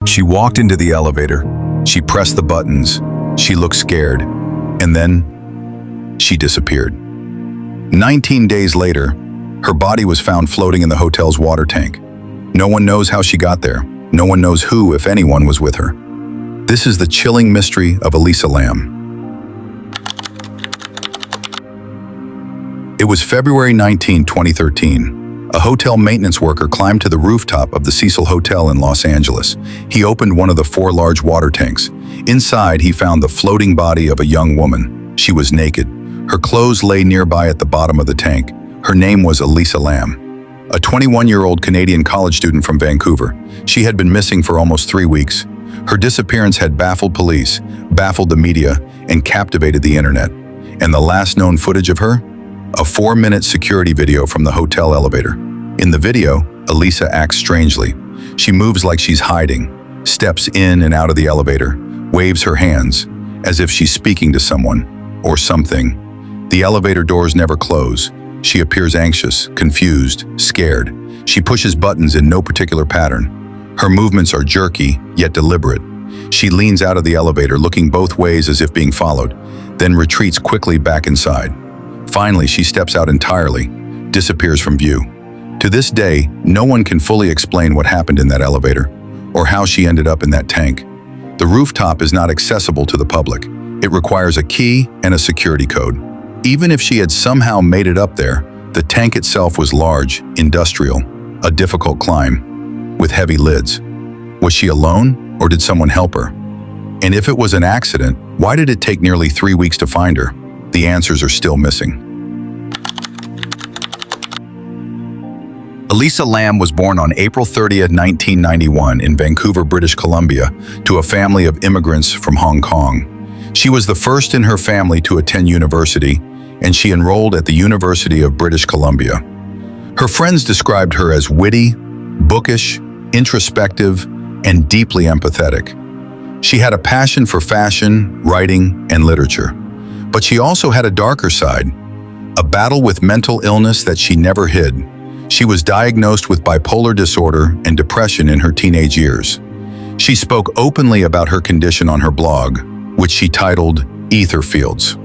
She walked into the elevator. She pressed the buttons. She looked scared. And then she disappeared. 19 days later, her body was found floating in the hotel's water tank. No one knows how she got there. No one knows who, if anyone, was with her. This is the chilling mystery of Elisa Lam. It was February 19, 2013. A hotel maintenance worker climbed to the rooftop of the Cecil Hotel in Los Angeles. He opened one of the 4 large water tanks. Inside, he found the floating body of a young woman. She was naked. Her clothes lay nearby at the bottom of the tank. Her name was Elisa Lam, a 21-year-old Canadian college student from Vancouver. She had been missing for almost 3 weeks. Her disappearance had baffled police, baffled the media, and captivated the internet. And the last known footage of her? A 4-minute security video from the hotel elevator. In the video, Elisa acts strangely. She moves like she's hiding, steps in and out of the elevator, waves her hands, as if she's speaking to someone or something. The elevator doors never close. She appears anxious, confused, scared. She pushes buttons in no particular pattern. Her movements are jerky, yet deliberate. She leans out of the elevator, looking both ways as if being followed, then retreats quickly back inside. Finally, she steps out entirely, disappears from view. To this day, no one can fully explain what happened in that elevator or how she ended up in that tank. The rooftop is not accessible to the public. It requires a key and a security code. Even if she had somehow made it up there, the tank itself was large, industrial, a difficult climb, with heavy lids. Was she alone, or did someone help her? And if it was an accident, why did it take nearly 3 weeks to find her? The answers are still missing. Elisa Lam was born on April 30, 1991 in Vancouver, British Columbia, to a family of immigrants from Hong Kong. She was the first in her family to attend university, and she enrolled at the University of British Columbia. Her friends described her as witty, bookish, introspective, and deeply empathetic. She had a passion for fashion, writing, and literature. But she also had a darker side, a battle with mental illness that she never hid. She was diagnosed with bipolar disorder and depression in her teenage years. She spoke openly about her condition on her blog, which she titled Ether Fields.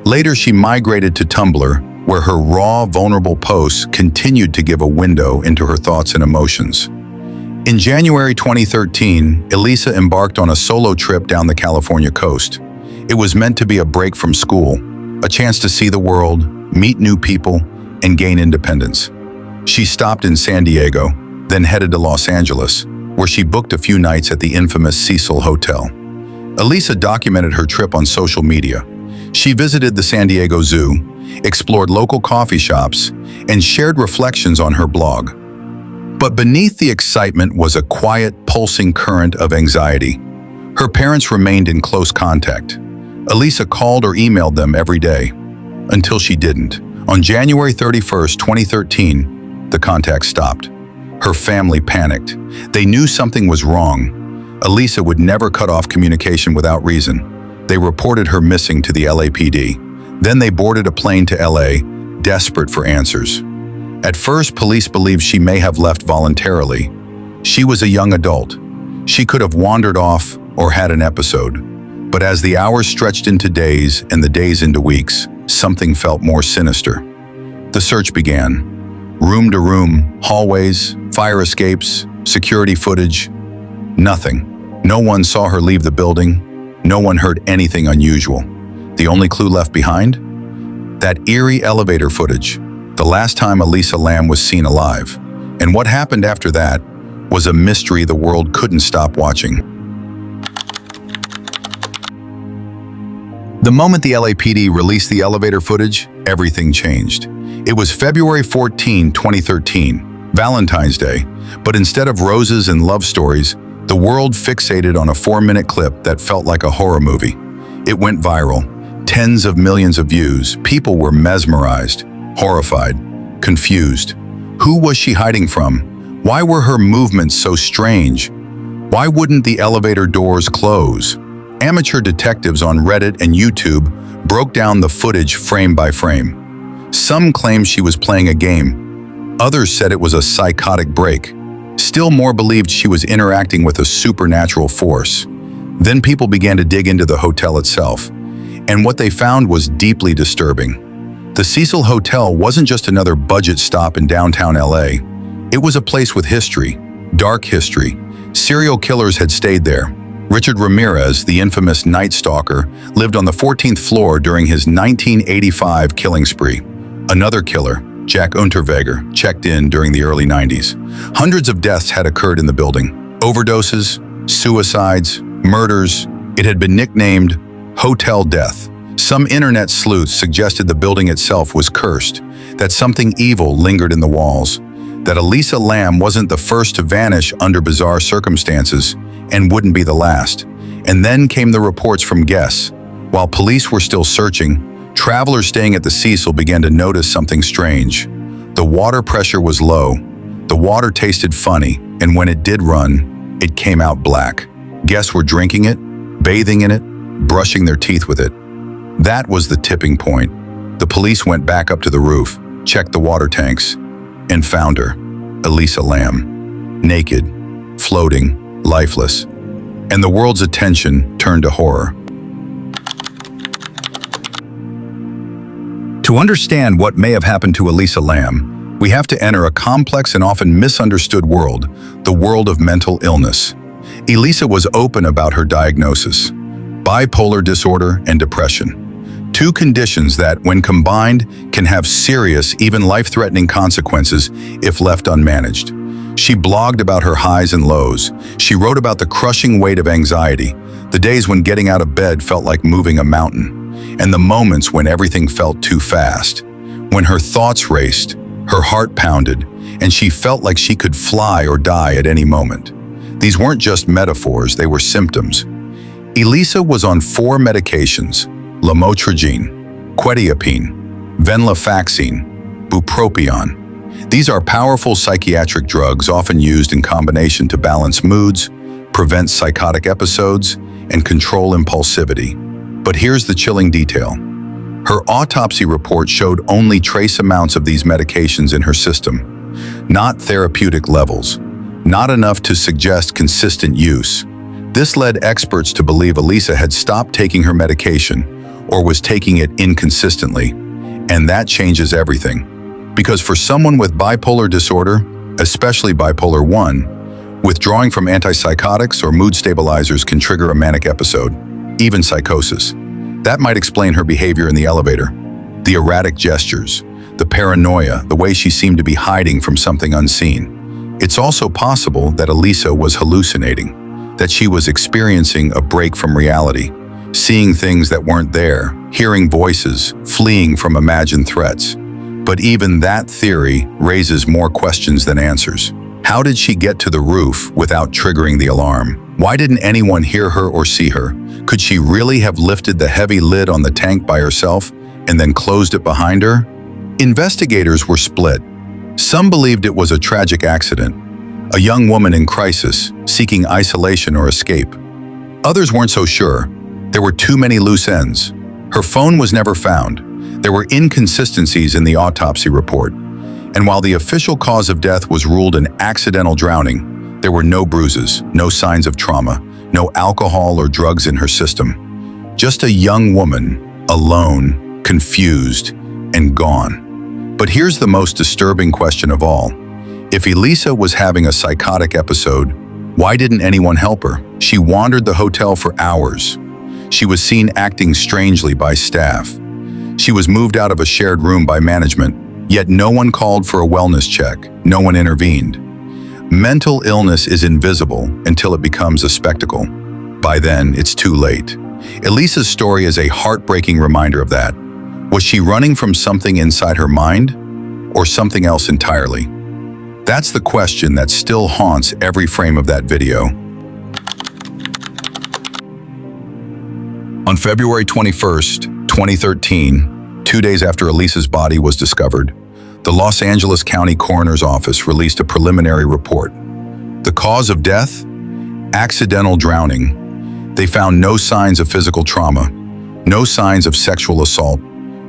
Later, she migrated to Tumblr, where her raw, vulnerable posts continued to give a window into her thoughts and emotions. In January 2013, Elisa embarked on a solo trip down the California coast. It was meant to be a break from school, a chance to see the world, meet new people, and gain independence. She stopped in San Diego, then headed to Los Angeles, where she booked a few nights at the infamous Cecil Hotel. Elisa documented her trip on social media. She visited the San Diego Zoo, explored local coffee shops, and shared reflections on her blog. But beneath the excitement was a quiet, pulsing current of anxiety. Her parents remained in close contact. Elisa called or emailed them every day, until she didn't. On January 31, 2013, the contact stopped. Her family panicked. They knew something was wrong. Elisa would never cut off communication without reason. They reported her missing to the LAPD. Then they boarded a plane to LA, desperate for answers. At first, police believed she may have left voluntarily. She was a young adult. She could have wandered off or had an episode. But as the hours stretched into days and the days into weeks, something felt more sinister. The search began. Room to room, hallways, fire escapes, security footage. Nothing. No one saw her leave the building. No one heard anything unusual. The only clue left behind? That eerie elevator footage, the last time Elisa Lam was seen alive. And what happened after that was a mystery the world couldn't stop watching. The moment the LAPD released the elevator footage, everything changed. It was February 14, 2013, Valentine's Day, but instead of roses and love stories, the world fixated on a 4-minute clip that felt like a horror movie. It went viral, tens of millions of views. People were mesmerized, horrified, confused. Who was she hiding from? Why were her movements so strange? Why wouldn't the elevator doors close? Amateur detectives on Reddit and YouTube broke down the footage frame by frame. Some claimed she was playing a game. Others said it was a psychotic break. Still, Still more believed she was interacting with a supernatural force. Then people began to dig into the hotel itself, and what they found was deeply disturbing. The Cecil Hotel wasn't just another budget stop in downtown LA. It was a place with history, dark history. Serial killers had stayed there. Richard Ramirez, the infamous Night Stalker, lived on the 14th floor during his 1985 killing spree. Another killer, Jack Unterweger, checked in during the early 90s. Hundreds of deaths had occurred in the building. Overdoses, suicides, murders. It had been nicknamed Hotel Death. Some internet sleuths suggested the building itself was cursed, that something evil lingered in the walls, that Elisa Lam wasn't the first to vanish under bizarre circumstances and wouldn't be the last. And then came the reports from guests. While police were still searching, travelers staying at the Cecil began to notice something strange. The water pressure was low. The water tasted funny, and when it did run, it came out black. Guests were drinking it, bathing in it, brushing their teeth with it. That was the tipping point. The police went back up to the roof, checked the water tanks, and found her, Elisa Lam, naked, floating, lifeless, and the world's attention turned to horror. To understand what may have happened to Elisa Lam, we have to enter a complex and often misunderstood world, the world of mental illness. Elisa was open about her diagnosis: bipolar disorder and depression. Two conditions that, when combined, can have serious, even life-threatening consequences if left unmanaged. She blogged about her highs and lows. She wrote about the crushing weight of anxiety, the days when getting out of bed felt like moving a mountain, and the moments when everything felt too fast. When her thoughts raced, her heart pounded, and she felt like she could fly or die at any moment. These weren't just metaphors, they were symptoms. Elisa was on 4 medications: lamotrigine, quetiapine, venlafaxine, bupropion. These are powerful psychiatric drugs often used in combination to balance moods, prevent psychotic episodes, and control impulsivity. But here's the chilling detail. Her autopsy report showed only trace amounts of these medications in her system, not therapeutic levels, not enough to suggest consistent use. This led experts to believe Elisa had stopped taking her medication or was taking it inconsistently, and that changes everything. Because for someone with bipolar disorder, especially bipolar 1, withdrawing from antipsychotics or mood stabilizers can trigger a manic episode, even psychosis. That might explain her behavior in the elevator, the erratic gestures, the paranoia, the way she seemed to be hiding from something unseen. It's also possible that Elisa was hallucinating, that she was experiencing a break from reality, seeing things that weren't there, hearing voices, fleeing from imagined threats. But even that theory raises more questions than answers. How did she get to the roof without triggering the alarm? Why didn't anyone hear her or see her? Could she really have lifted the heavy lid on the tank by herself and then closed it behind her? Investigators were split. Some believed it was a tragic accident, a young woman in crisis, seeking isolation or escape. Others weren't so sure. There were too many loose ends. Her phone was never found. There were inconsistencies in the autopsy report. And while the official cause of death was ruled an accidental drowning, there were no bruises, no signs of trauma, no alcohol or drugs in her system. Just a young woman, alone, confused, and gone. But here's the most disturbing question of all. If Elisa was having a psychotic episode, why didn't anyone help her? She wandered the hotel for hours. She was seen acting strangely by staff. She was moved out of a shared room by management, yet no one called for a wellness check. No one intervened. Mental illness is invisible until it becomes a spectacle. By then, it's too late. Elisa's story is a heartbreaking reminder of that. Was she running from something inside her mind, or something else entirely? That's the question that still haunts every frame of that video. On February 21st, 2013, 2 days after Elisa's body was discovered, the Los Angeles County Coroner's Office released a preliminary report. The cause of death? Accidental drowning. They found no signs of physical trauma, no signs of sexual assault,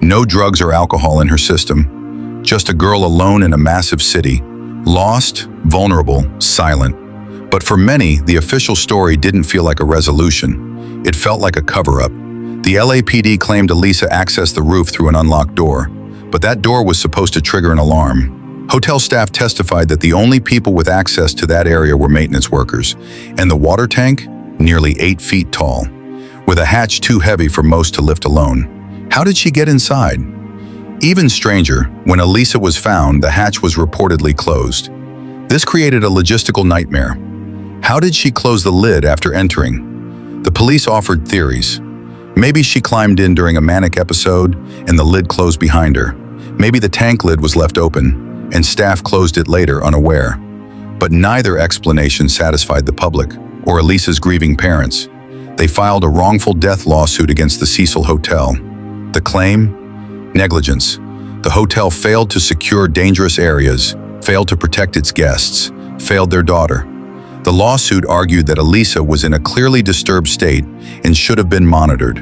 no drugs or alcohol in her system, just a girl alone in a massive city, Lost, vulnerable, silent. But for many, the official story didn't feel like a resolution. It felt like a cover-up. The LAPD claimed Elisa accessed the roof through an unlocked door, but that door was supposed to trigger an alarm. Hotel staff testified that the only people with access to that area were maintenance workers, and the water tank, nearly 8 feet tall, with a hatch too heavy for most to lift alone. How did she get inside? Even stranger, when Elisa was found, the hatch was reportedly closed. This created a logistical nightmare. How did she close the lid after entering? The police offered theories. Maybe she climbed in during a manic episode and the lid closed behind her. Maybe the tank lid was left open and staff closed it later unaware. But neither explanation satisfied the public or Elisa's grieving parents. They filed a wrongful death lawsuit against the Cecil Hotel. The claim? Negligence. The hotel failed to secure dangerous areas, failed to protect its guests, failed their daughter. The lawsuit argued that Elisa was in a clearly disturbed state and should have been monitored,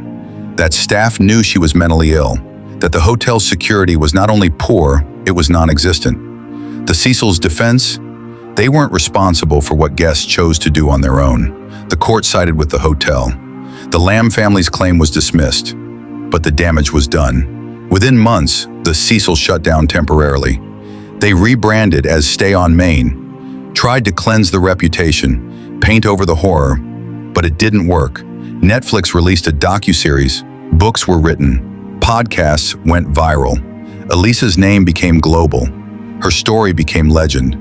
that staff knew she was mentally ill, that the hotel's security was not only poor, it was non-existent. The Cecil's defense? They weren't responsible for what guests chose to do on their own. The court sided with the hotel. The Lam family's claim was dismissed, but the damage was done. Within months, the Cecil shut down temporarily. They rebranded as Stay on Main, tried to cleanse the reputation, paint over the horror, but it didn't work. Netflix released a docuseries, books were written, podcasts went viral. Elisa's name became global. Her story became legend.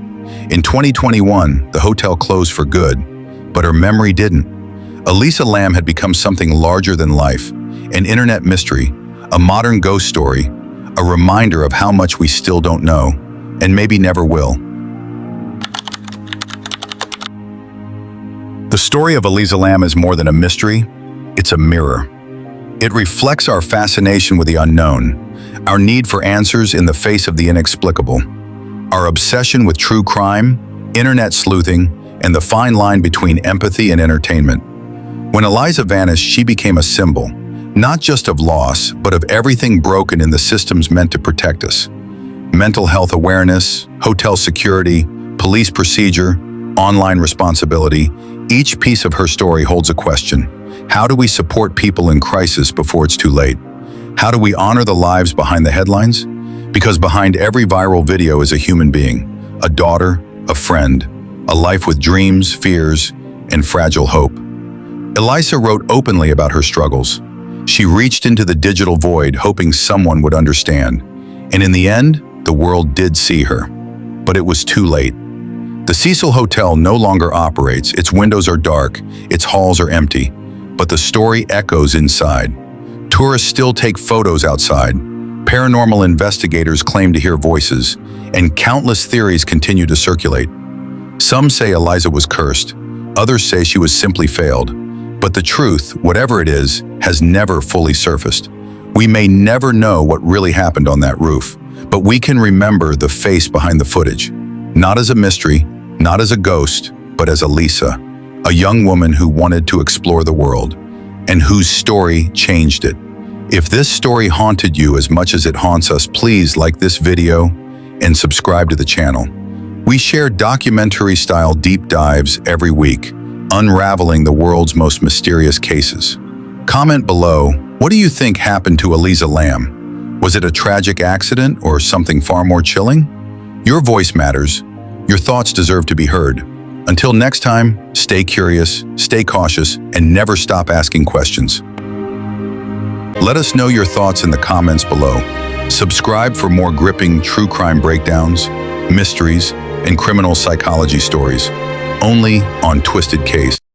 In 2021, the hotel closed for good, but her memory didn't. Elisa Lam had become something larger than life, an internet mystery, a modern ghost story, a reminder of how much we still don't know, and maybe never will. The story of Elisa Lam is more than a mystery, it's a mirror. It reflects our fascination with the unknown, our need for answers in the face of the inexplicable, our obsession with true crime, internet sleuthing, and the fine line between empathy and entertainment. When Elisa vanished, she became a symbol, not just of loss, but of everything broken in the systems meant to protect us. Mental health awareness, hotel security, police procedure, online responsibility, each piece of her story holds a question. How do we support people in crisis before it's too late? How do we honor the lives behind the headlines? Because behind every viral video is a human being, a daughter, a friend, a life with dreams, fears, and fragile hope. Elisa wrote openly about her struggles. She reached into the digital void hoping someone would understand. And in the end, the world did see her. But it was too late. The Cecil Hotel no longer operates, its windows are dark, its halls are empty, but the story echoes inside. Tourists still take photos outside, paranormal investigators claim to hear voices, and countless theories continue to circulate. Some say Elisa was cursed, others say she was simply failed, but the truth, whatever it is, has never fully surfaced. We may never know what really happened on that roof, but we can remember the face behind the footage, not as a mystery, not as a ghost, but as Elisa, a young woman who wanted to explore the world, and whose story changed it. If this story haunted you as much as it haunts us, please like this video and subscribe to the channel. We share documentary-style deep dives every week, unraveling the world's most mysterious cases. Comment below, what do you think happened to Elisa Lam? Was it a tragic accident or something far more chilling? Your voice matters. Your thoughts deserve to be heard. Until next time, stay curious, stay cautious, and never stop asking questions. Let us know your thoughts in the comments below. Subscribe for more gripping true crime breakdowns, mysteries, and criminal psychology stories, only on Twisted Case.